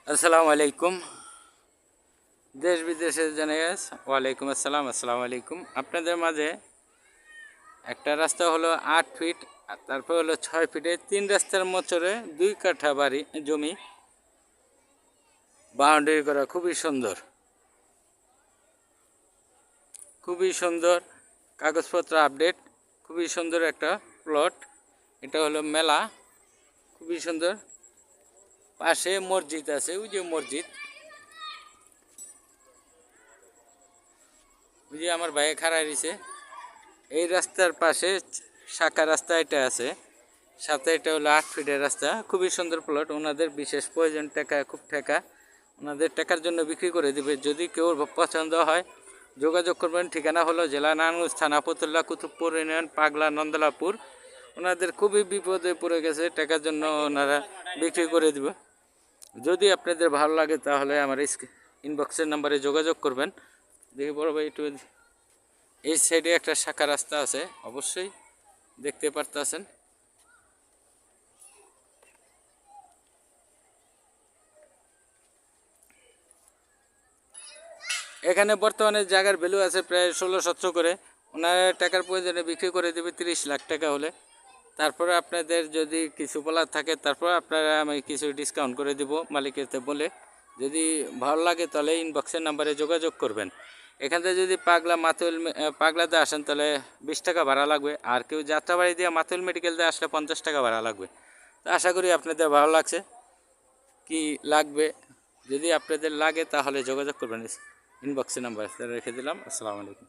আসসালামু আলাইকুম। দেশ বিদেশের জানাই ওয়ালাইকুম আসসালাম। আসসালামু আলাইকুম। আপনাদের মাঝে একটা রাস্তা হলো 8 ফিট, তারপর হলো 6 ফিটে, 3 রাস্তার মোচরে 2 কাঠা বাড়ি জমি বাউন্ডারি করা, খুবই সুন্দর কাগজপত্র আপডেট, খুবই সুন্দর একটা প্লট। এটা হলো মেলা, খুবই সুন্দর। পাশে মসজিদ আছে, ওই যে মসজিদ, ওই যে আমার ভাইয়ে খাড়াই রয়েছে। এই রাস্তার পাশে শাখা রাস্তা এটা আছে, সাথে এটা হলো 8 ফিটের রাস্তা। খুবই সুন্দর প্লট। ওনাদের বিশেষ প্রয়োজন, টাকা খুব টাকা, ওনাদের টাকার জন্য বিক্রি করে দিবে। যদি কেউ পছন্দ হয় যোগাযোগ করবেন। ঠিকানা হলো জেলা নারায়ণগঞ্জ, থানা ফতুল্লা, কুতুবপুর ইউনিয়ন, পাগলা, নন্দলাপুর। ওনাদের খুবই বিপদে পড়ে গেছে, টাকার জন্য ওনারা বিক্রি করে দিবে। যদি আপনাদের ভালো লাগে তাহলে আমার ইনবক্সের নাম্বারে যোগাযোগ করবেন। দেখি বড় ভাই একটু, এই সাইডে একটা শাখা রাস্তা আছে, অবশ্যই দেখতে পারতেছেন। এখানে বর্তমানে জায়গার ভ্যালু আছে প্রায় 16-17 করে। ওনার টাকার প্রয়োজনে বিক্রি করে দেবে 30 লাখ টাকা হলে। তারপরে আপনাদের যদি কিছু বলার থাকে, তারপর আপনারা আমি কিছু ডিসকাউন্ট করে দেব মালিকের বলে। যদি ভালো লাগে তাহলে ইনবক্সের নাম্বারে যোগাযোগ করবেন। এখান থেকে যদি পাগলাতে আসেন তাহলে 20 টাকা ভাড়া লাগবে, আর কেউ যাত্রাবাড়ি দিয়ে মাতুল মেডিকেল দিয়ে আসলে 50 টাকা ভাড়া লাগবে। তো আশা করি আপনাদের ভালো লাগছে। কি লাগবে, যদি আপনাদের লাগে তাহলে যোগাযোগ করবেন। ইনবক্সে নাম্বার রেখে দিলাম। আসসালামু আলাইকুম।